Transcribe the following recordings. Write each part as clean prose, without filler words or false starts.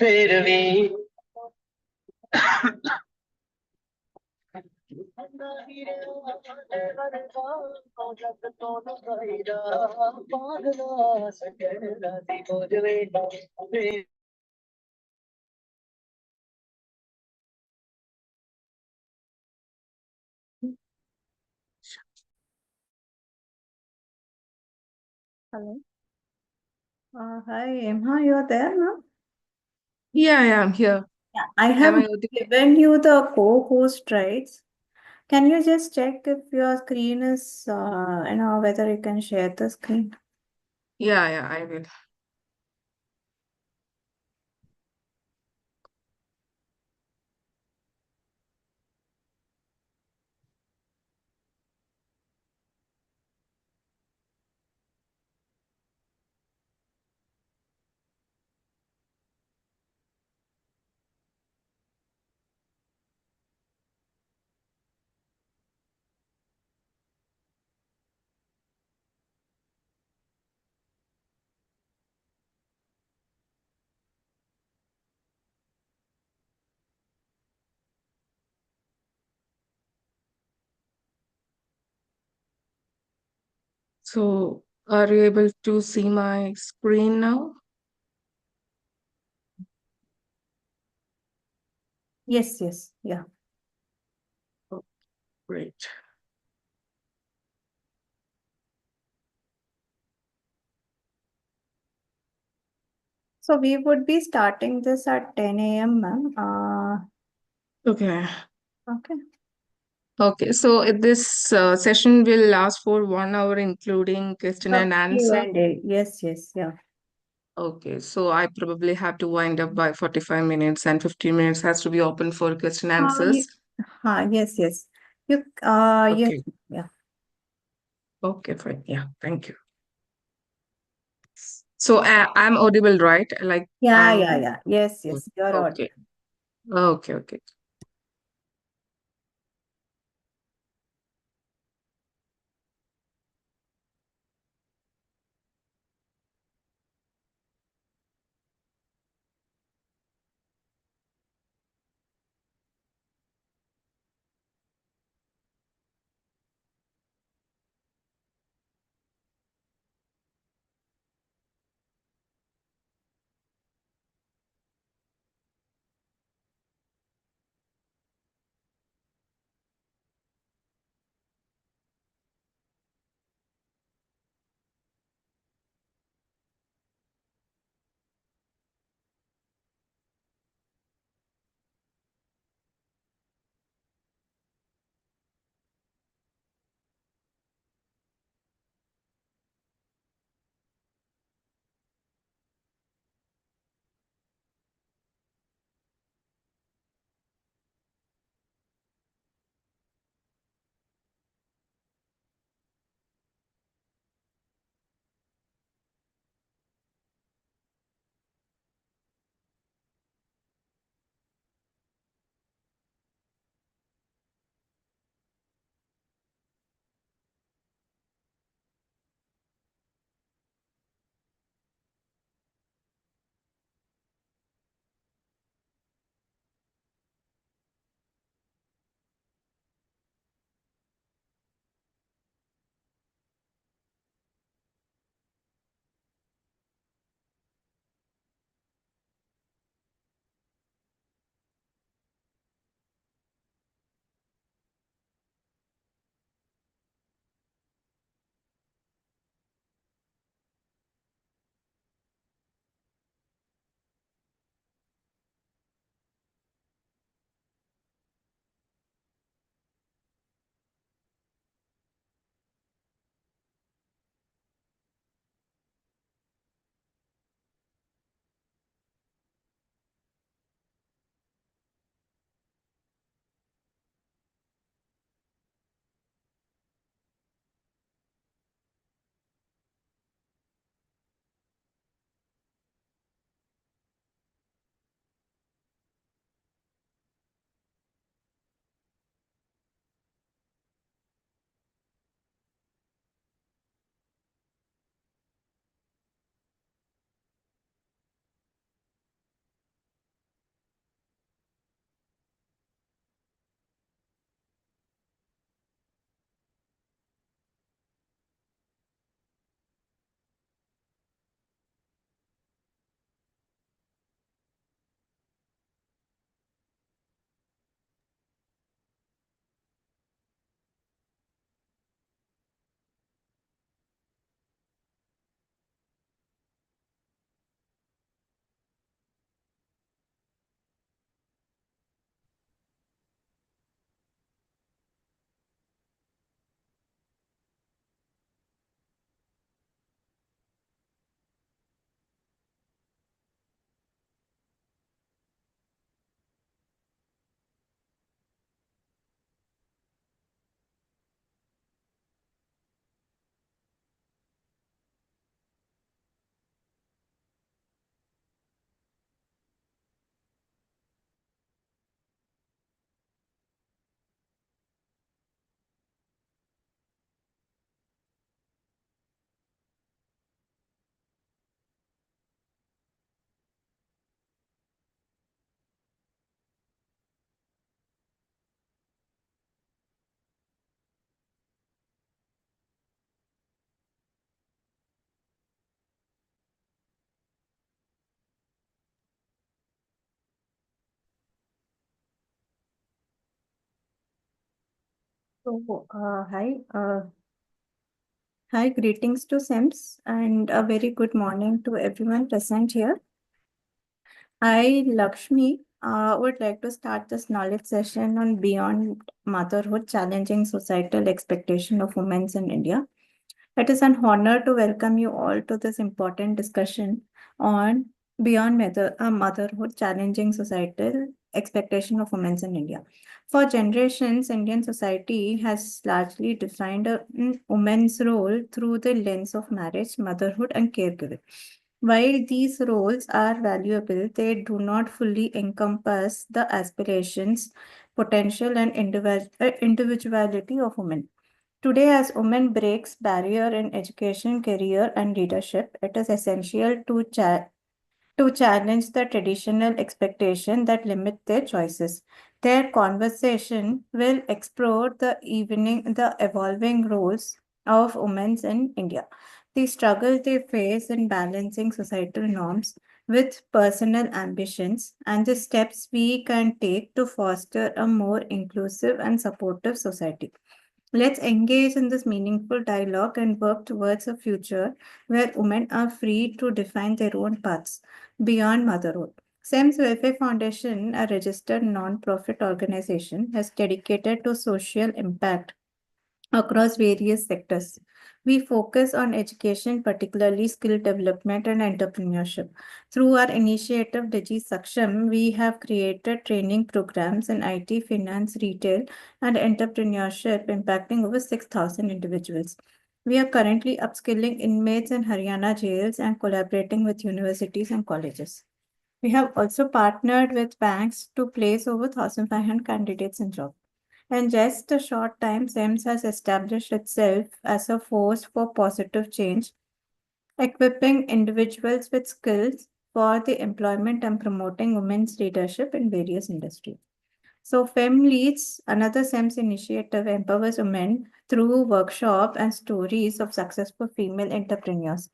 फिर भी Hello. Hi, Emma, you're there now? Yeah, yeah, I'm here. Yeah, I Am have I audible? given you the co-host rights. Can you just check if your screen is, whether you can share the screen? Yeah, yeah, I will. So, are you able to see my screen now? Yes, yes, yeah. Oh, great. So we would be starting this at 10 a.m., ma'am. Okay. Okay. Okay, so this session will last for 1 hour, including question The and answer. Q&A. Yes, yes, yeah. Okay, so I probably have to wind up by 45 minutes, and 15 minutes has to be open for question answers. Ye- yes, yes. Yes, Okay. yeah. Okay, fine. Yeah, thank you. So I'm audible, right? Like Yeah, I'm yeah, yeah. Yes, yes, you're audible. okay. Okay, okay. Hi, greetings to SIMS and a very good morning to everyone present here. I, Lakshmi, would like to start this knowledge session on Beyond Motherhood, Challenging Societal Expectation of Women in India. It is an honor to welcome you all to this important discussion on Motherhood, Challenging Societal Expectation of Women in India. For generations, Indian society has largely defined a woman's role through the lens of marriage, motherhood, and caregiving. While these roles are valuable, they do not fully encompass the aspirations, potential, and individuality of women. Today, as women breaks barrier in education, career, and leadership, it is essential to challenge the traditional expectation that limit their choices. Their conversation will explore the evolving roles of women in India, the struggle they face in balancing societal norms with personal ambitions, and the steps we can take to foster a more inclusive and supportive society. Let's engage in this meaningful dialogue and work towards a future where women are free to define their own paths beyond motherhood. SEMS Welfare Foundation, a registered non-profit organization, has dedicated to social impact across various sectors. We focus on education, particularly skill development and entrepreneurship. Through our initiative Digi Saksham, we have created training programs in IT, finance, retail, and entrepreneurship impacting over 6,000 individuals. We are currently upskilling inmates in Haryana jails and collaborating with universities and colleges. We have also partnered with banks to place over 1,500 candidates in jobs. In just a short time, SEMS has established itself as a force for positive change, equipping individuals with skills for the employment and promoting women's leadership in various industries. So, FEM Leads, another SEMS initiative, empowers women through workshop and stories of successful female entrepreneurs.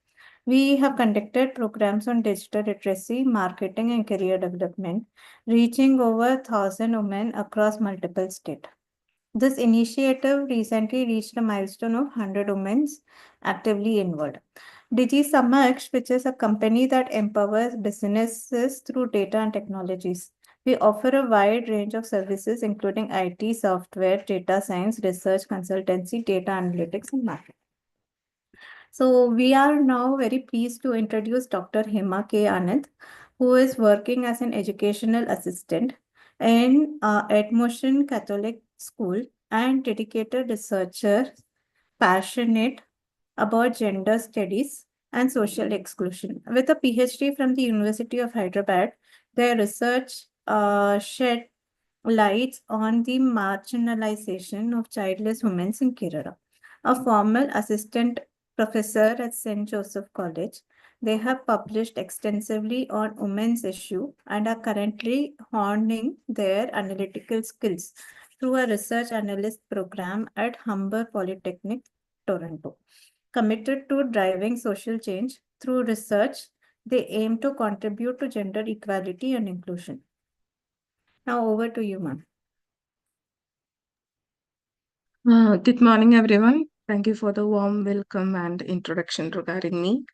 We have conducted programs on digital literacy, marketing, and career development, reaching over 1,000 women across multiple states. This initiative recently reached a milestone of 100 women actively involved. Digi Samaksh, which is a company that empowers businesses through data and technologies. We offer a wide range of services, including IT, software, data science, research, consultancy, data analytics, and marketing. So, we are now very pleased to introduce Dr. Hema K. Anand, who is working as an educational assistant in Edmondson Catholic School and dedicated researcher, passionate about gender studies and social exclusion. With a PhD from the University of Hyderabad, their research shed lights on the marginalization of childless women in Kerala. A former assistant professor at St. Joseph College, they have published extensively on women's issue and are currently honing their analytical skills through a research analyst program at Humber Polytechnic, Toronto. Committed to driving social change through research, they aim to contribute to gender equality and inclusion. Now over to you, ma'am. Good morning, everyone. Thank you for the warm welcome and introduction regarding me.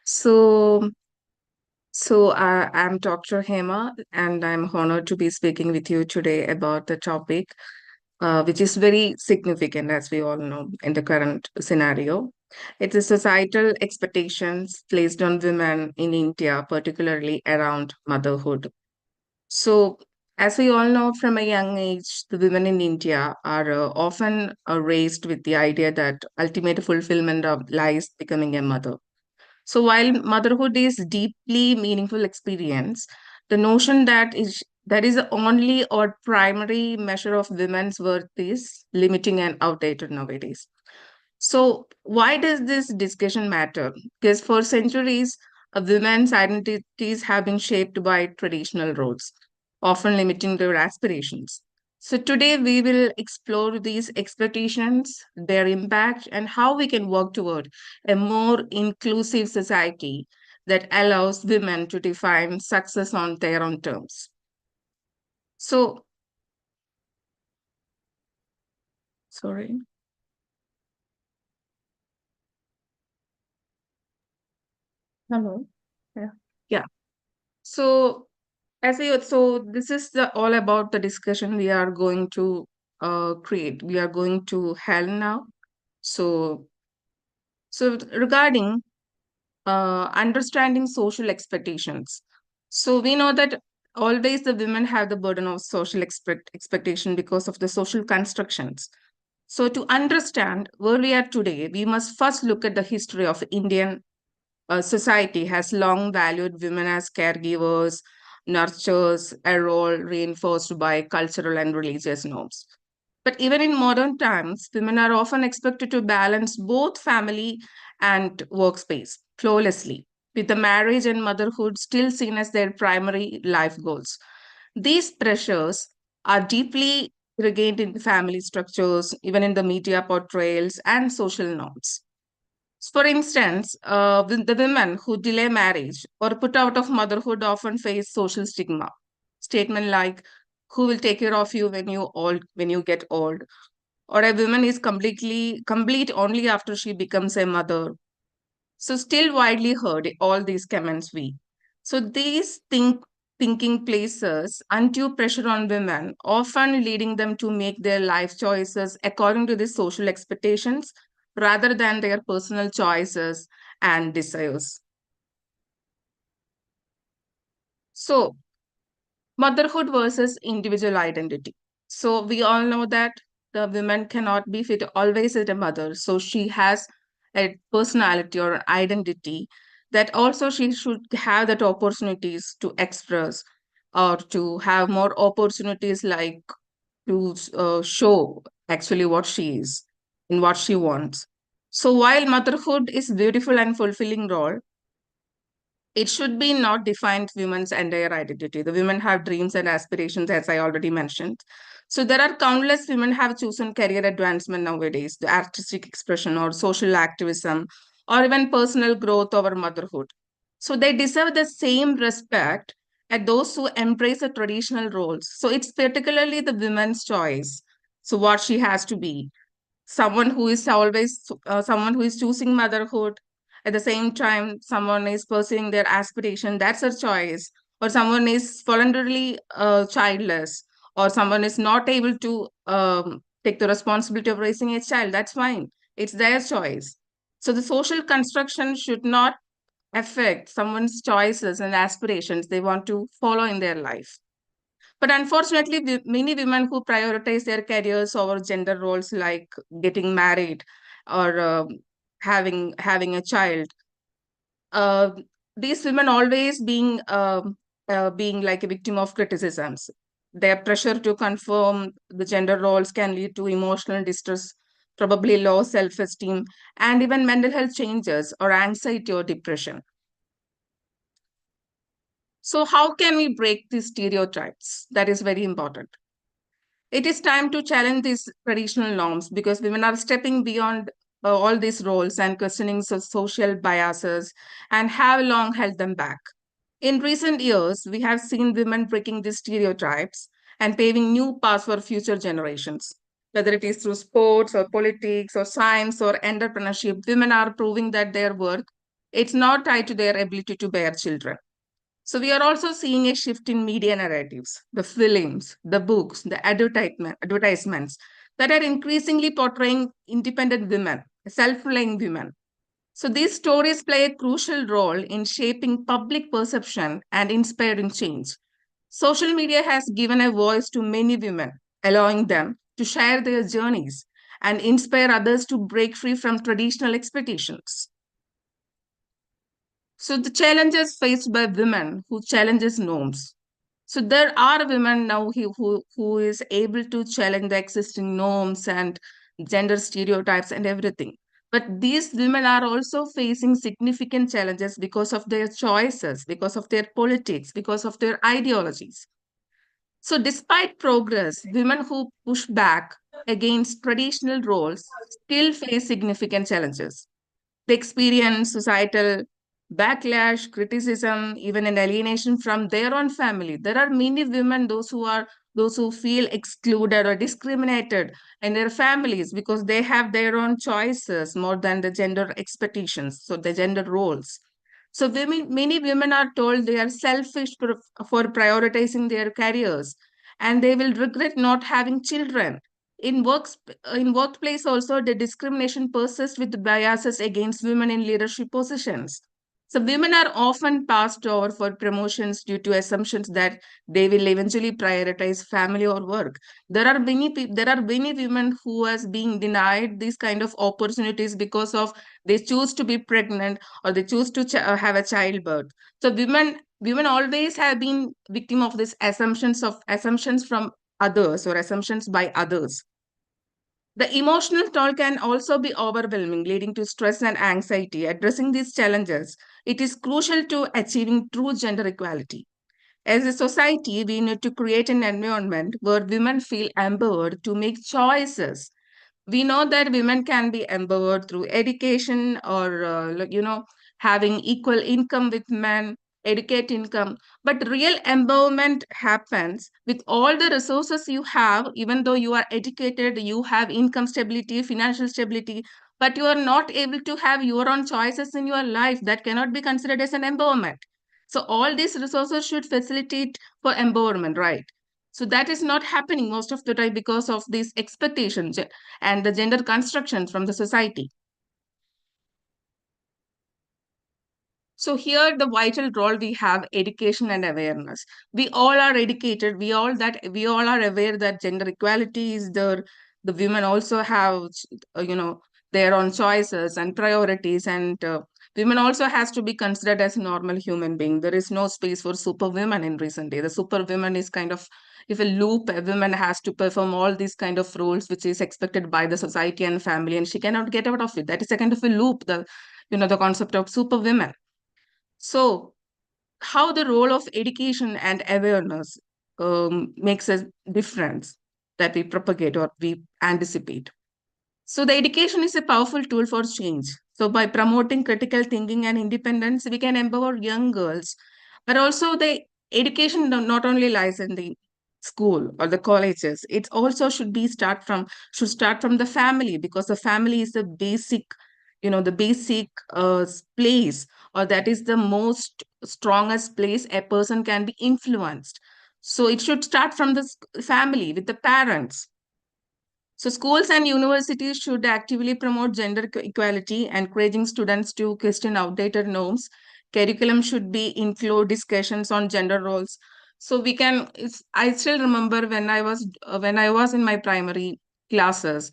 So, I'm Dr. Hema, and I'm honored to be speaking with you today about the topic, which is very significant, as we all know, in the current scenario. It is societal expectations placed on women in India, particularly around motherhood. So, as we all know, from a young age, the women in India are often raised with the idea that ultimate fulfillment of lies becoming a mother. So, while motherhood is deeply meaningful experience, the notion that is the only or primary measure of women's worth is limiting and outdated nowadays. So, why does this discussion matter? Because for centuries, women's identities have been shaped by traditional roles, often limiting their aspirations. So, today we will explore these expectations, their impact, and how we can work toward a more inclusive society that allows women to define success on their own terms. So, Sorry. Hello. Yeah. Yeah. So so this is all about the discussion we are going to create. We are going to hell now. So regarding understanding social expectations. So we know that always the women have the burden of social expectation because of the social constructions. So to understand where we are today, we must first look at the history of Indian society has long valued women as caregivers, nurturers, a role reinforced by cultural and religious norms. But even in modern times, women are often expected to balance both family and workspace flawlessly, with the marriage and motherhood still seen as their primary life goals. These pressures are deeply regained in family structures, even in the media portrayals and social norms. For instance, the women who delay marriage or put out of motherhood often face social stigma. Statement like, "Who will take care of you when you get old?" Or a woman is completely complete only after she becomes a mother. So still widely heard all these comments we. So thinking places undue pressure on women, often leading them to make their life choices according to the social expectations rather than their personal choices and desires. So motherhood versus individual identity. So we all know that the woman cannot be fit always as a mother. So she has a personality or identity that also she should have that opportunities to express or to have more opportunities like to show actually what she is and what she wants. So while motherhood is beautiful and fulfilling role, it should be not defined women's entire identity. The women have dreams and aspirations, as I already mentioned. So there are countless women have chosen career advancement nowadays, the artistic expression or social activism, or even personal growth over motherhood. So they deserve the same respect as those who embrace the traditional roles. So it's particularly the women's choice. So what she has to be, someone who is choosing motherhood, at the same time someone is pursuing their aspiration, that's a choice. Or someone is voluntarily childless, or someone is not able to take the responsibility of raising a child, that's fine, it's their choice. So the social construction should not affect someone's choices and aspirations they want to follow in their life. But unfortunately, many women who prioritize their careers over gender roles like getting married or having a child, uh, these women always being like a victim of criticisms. Their pressure to conform the gender roles can lead to emotional distress, probably low self-esteem, and even mental health changes or anxiety or depression. So how can we break these stereotypes? That is very important. It is time to challenge these traditional norms because women are stepping beyond all these roles and questioning social biases and have long held them back. In recent years, we have seen women breaking these stereotypes and paving new paths for future generations. Whether it is through sports or politics or science or entrepreneurship, women are proving that their work it's not tied to their ability to bear children. So we are also seeing a shift in media narratives, the films, the books, the advertisements that are increasingly portraying independent women, self-reliant women. So these stories play a crucial role in shaping public perception and inspiring change. Social media has given a voice to many women, allowing them to share their journeys and inspire others to break free from traditional expectations. So the challenges faced by women who challenges norms. So there are women now who is able to challenge the existing norms and gender stereotypes and everything. But these women are also facing significant challenges because of their choices, because of their politics, because of their ideologies. So despite progress, women who push back against traditional roles still face significant challenges. They experience societal backlash, criticism, even an alienation from their own family. There are many women, those who are those who feel excluded or discriminated in their families because they have their own choices more than the gender expectations, so the gender roles. So many women are told they are selfish for prioritizing their careers, and they will regret not having children. In workplace also, the discrimination persists with biases against women in leadership positions. So women are often passed over for promotions due to assumptions that they will eventually prioritize family or work. There are many women who has been denied these kind of opportunities because of they choose to be pregnant or they choose to have a childbirth. So women always have been victim of these assumptions from others or assumptions by others. The emotional toll can also be overwhelming, leading to stress and anxiety. Addressing these challenges, it is crucial to achieving true gender equality. As a society, we need to create an environment where women feel empowered to make choices. We know that women can be empowered through education or having equal income with men, educate income, but real empowerment happens with all the resources you have. Even though you are educated, you have income stability, financial stability, but you are not able to have your own choices in your life. That cannot be considered as an empowerment. So all these resources should facilitate for empowerment, right? So that is not happening most of the time because of these expectations and the gender constructions from the society. So here the vital role we have education and awareness. We all are educated. We all are aware that gender equality is there. The women also have their own choices and priorities, and women also has to be considered as normal human being. There is no space for superwomen in recent days. The superwoman is kind of if a loop. A woman has to perform all these kind of roles which is expected by the society and family, and she cannot get out of it. That is a kind of a loop. The concept of superwomen. So, how the role of education and awareness makes a difference that we propagate or we anticipate. So, the education is a powerful tool for change. So, by promoting critical thinking and independence, we can empower young girls. But also, the education not only lies in the school or the colleges. It also should start from the family, because the family is the basic, the basic place, or that is the most strongest place a person can be influenced. So it should start from the family with the parents. So schools and universities should actively promote gender equality, encouraging students to question outdated norms. Curriculum should be include discussions on gender roles. So I still remember when I was in my primary classes,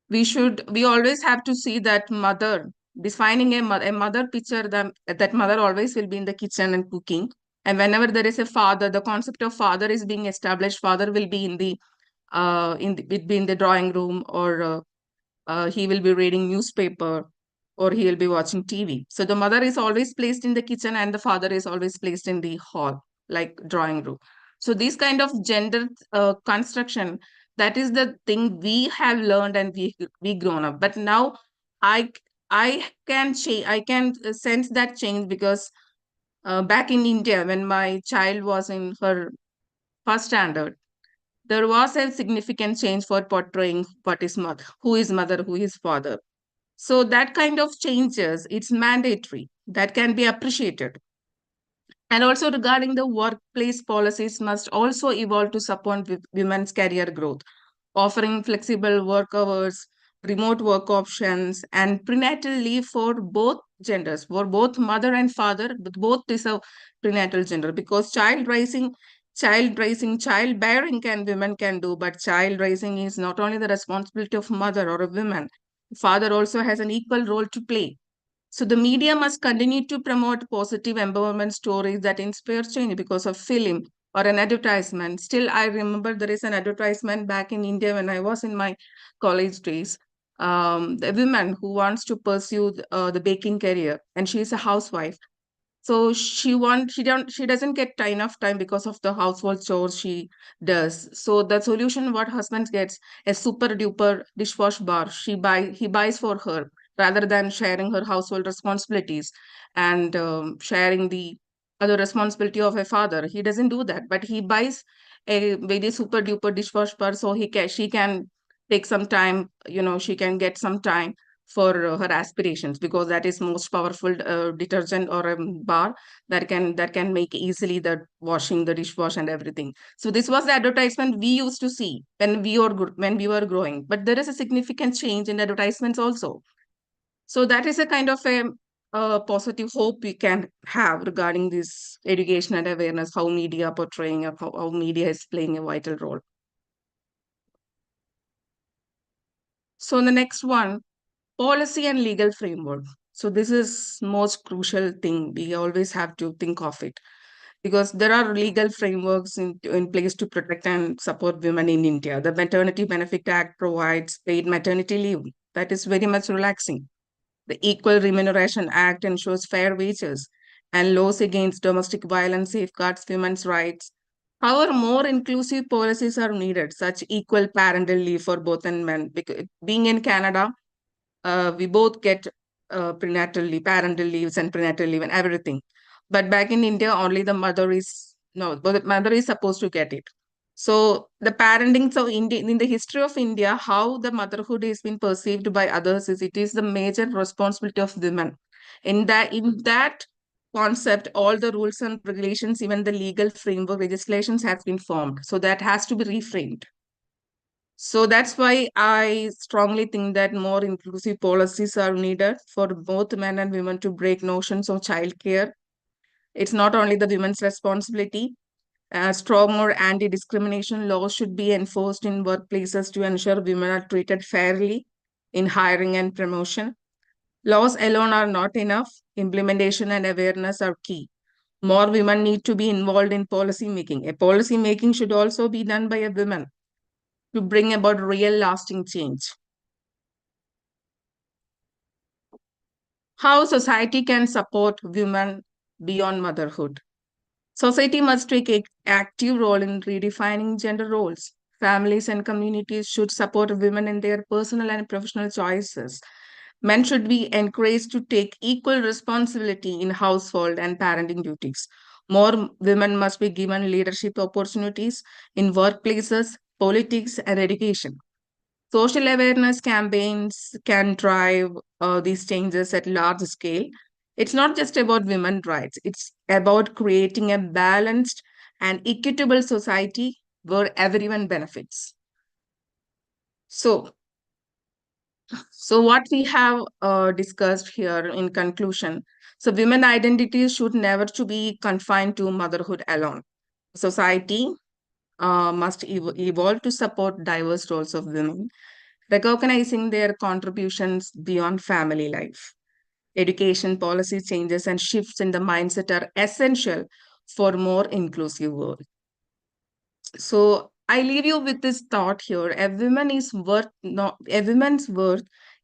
we always have to see that mother, defining a mother picture, that mother always will be in the kitchen and cooking. And whenever there is a father, the concept of father is being established. Father will be will be in the drawing room, or he will be reading newspaper, or he will be watching TV. So the mother is always placed in the kitchen and the father is always placed in the hall, like drawing room. So this kind of gender construction, that is the thing we have learned and we grown up. But now I I can change. I can sense that change because back in India, when my child was in her first standard, there was a significant change for portraying what is mother, who is father. So that kind of changes, it's mandatory. That can be appreciated. And also regarding the workplace policies must also evolve to support women's career growth, offering flexible work hours, remote work options, and prenatal leave for both genders, for both mother and father, but both deserve prenatal gender, because childbearing can women can do, but child raising is not only the responsibility of mother or a woman. Father also has an equal role to play. So the media must continue to promote positive empowerment stories that inspire change because of film or an advertisement. Still, I remember there is an advertisement back in India when I was in my college days. The woman who wants to pursue the baking career, and she is a housewife. So she doesn't get enough time because of the household chores she does. So the solution what husband gets, a super duper dishwash bar. He buys for her, rather than sharing her household responsibilities and sharing the other responsibility of a father. He doesn't do that, but he buys a very super duper dishwasher, so she can take some time, she can get some time for her aspirations, because that is most powerful detergent or a bar that can make easily the washing the dishwash and everything. So this was the advertisement we used to see when we were growing, but there is a significant change in advertisements also. So that is a kind of a positive hope we can have regarding this education and awareness, how media are portraying, how media is playing a vital role. So the next one, policy and legal framework. So this is most crucial thing. We always have to think of it, because there are legal frameworks in place to protect and support women in India. The Maternity Benefit Act provides paid maternity leave. That is very much relaxing. The Equal Remuneration Act ensures fair wages, and laws against domestic violence safeguards women's rights. However, more inclusive policies are needed, such equal parental leave for both and men. Because being in Canada, we both get prenatal leave, parental leaves, and prenatal leave and everything. But back in India, only the mother is no, but the mother is supposed to get it. So the parenting, so in the history of India, how the motherhood has been perceived by others is it is the major responsibility of women. In that concept, all the rules and regulations, even the legal framework legislations has been formed. So that has to be reframed. So that's why I strongly think that more inclusive policies are needed for both men and women to break notions of childcare. It's not only the women's responsibility. Stronger anti-discrimination laws should be enforced in workplaces to ensure women are treated fairly in hiring and promotion. Laws alone are not enough. Implementation and awareness are key. More women need to be involved in policy making. A policy making should also be done by a woman to bring about real lasting change. How society can support women beyond motherhood. Society must take an active role in redefining gender roles. Families and communities should support women in their personal and professional choices. Men should be encouraged to take equal responsibility in household and parenting duties. More women must be given leadership opportunities in workplaces, politics, and education. Social awareness campaigns can drive these changes at large scale. It's not just about women's rights, it's about creating a balanced and equitable society where everyone benefits. So, so what we have discussed here in conclusion, so women identities should never to be confined to motherhood alone. Society must evolve to support diverse roles of women, recognizing their contributions beyond family life. Education policy changes and shifts in the mindset are essential for more inclusive world. So I leave you with this thought here. A woman's worth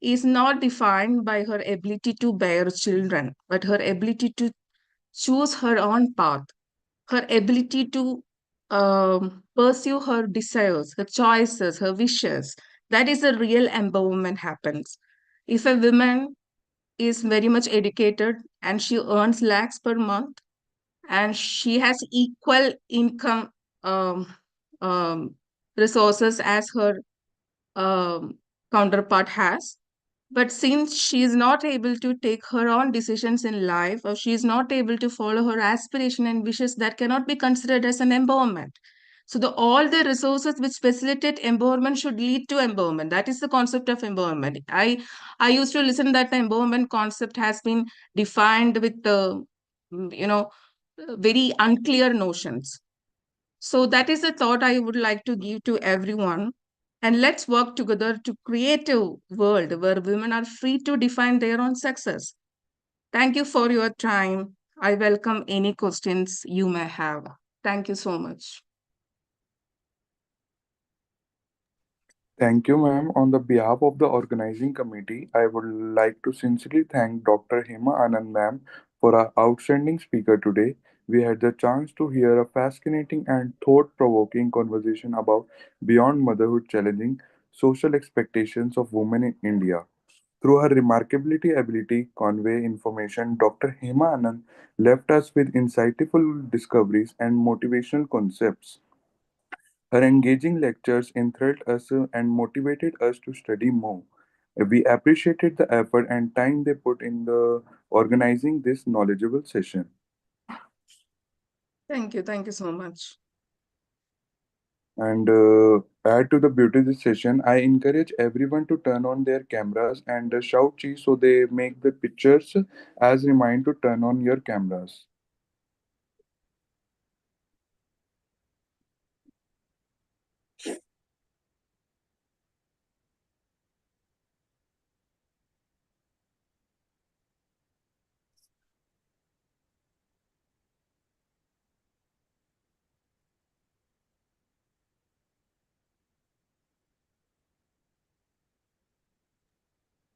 is not defined by her ability to bear children, but her ability to choose her own path, her ability to pursue her desires, her choices, her wishes. That is a real empowerment happens. If a woman is very much educated and she earns lakhs per month and she has equal income um, um, resources as her um, counterpart has, but since she is not able to take her own decisions in life, or she is not able to follow her aspiration and wishes, that cannot be considered as an empowerment. So all the resources which facilitate empowerment should lead to empowerment. That is the concept of empowerment. I used to listen that the empowerment concept has been defined with the very unclear notions. So that is the thought I would like to give to everyone. And let's work together to create a world where women are free to define their own success. Thank you for your time. I welcome any questions you may have. Thank you so much. Thank you, ma'am. On the behalf of the organizing committee, I would like to sincerely thank Dr. Hema Anand, ma'am, for our outstanding speaker today. We had the chance to hear a fascinating and thought provoking conversation about beyond motherhood challenging social expectations of women in India. Through her remarkability ability convey information, Dr. Hema Anand left us with insightful discoveries and motivational concepts Her engaging lectures enthralled us and motivated us to study more. We appreciated the effort and time they put in the organizing this knowledgeable session. Thank you so much. And add to the beauty of this session, I encourage everyone to turn on their cameras and shout cheese so they make the pictures as remind to turn on your cameras.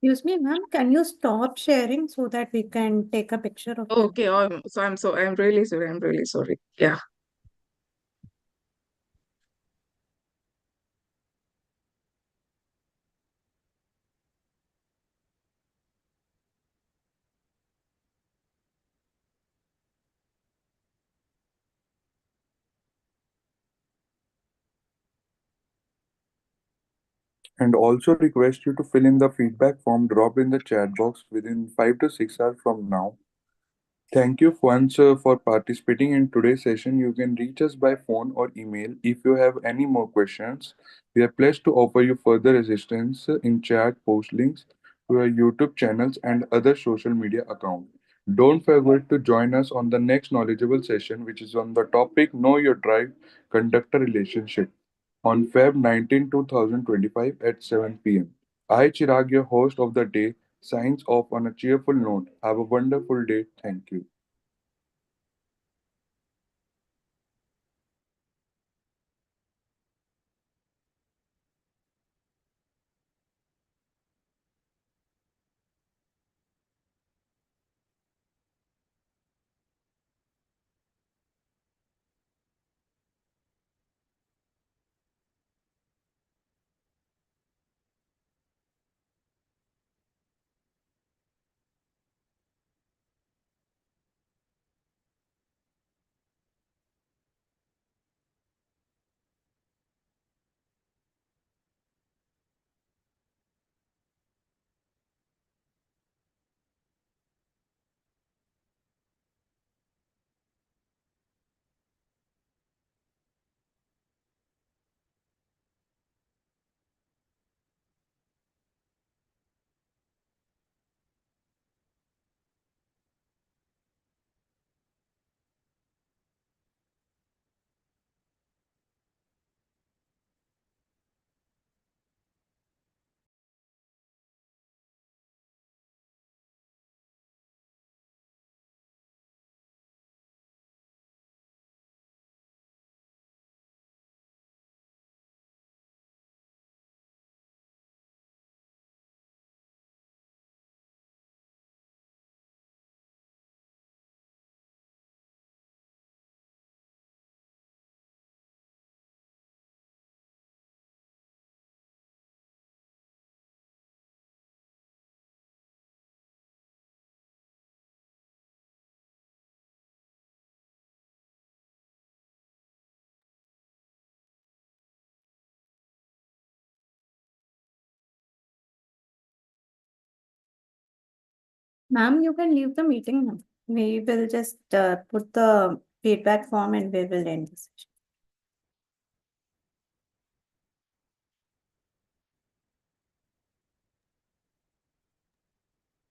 Excuse me, ma'am, can you stop sharing so that we can take a picture of that? Okay, I'm really sorry. I'm really sorry. Yeah. And also request you to fill in the feedback form drop in the chat box within 5 to 6 hours from now. Thank you once for participating in today's session. You can reach us by phone or email if you have any more questions. We are pleased to offer you further assistance in chat, post links to our YouTube channels and other social media accounts. Don't forget to join us on the next knowledgeable session, which is on the topic Know Your Drive, Conduct a Relationship on Feb 19, 2025 at 7 p.m. I, Chirag, your host of the day, signs off on a cheerful note. Have a wonderful day. Thank you. Ma'am, you can leave the meeting now. We will just put the feedback form and we will end the session.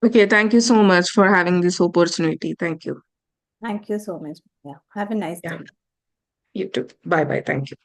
Okay, thank you so much for having this opportunity. Thank you. Thank you so much. Yeah. Have a nice Yeah, day. you too. Bye bye. Thank you.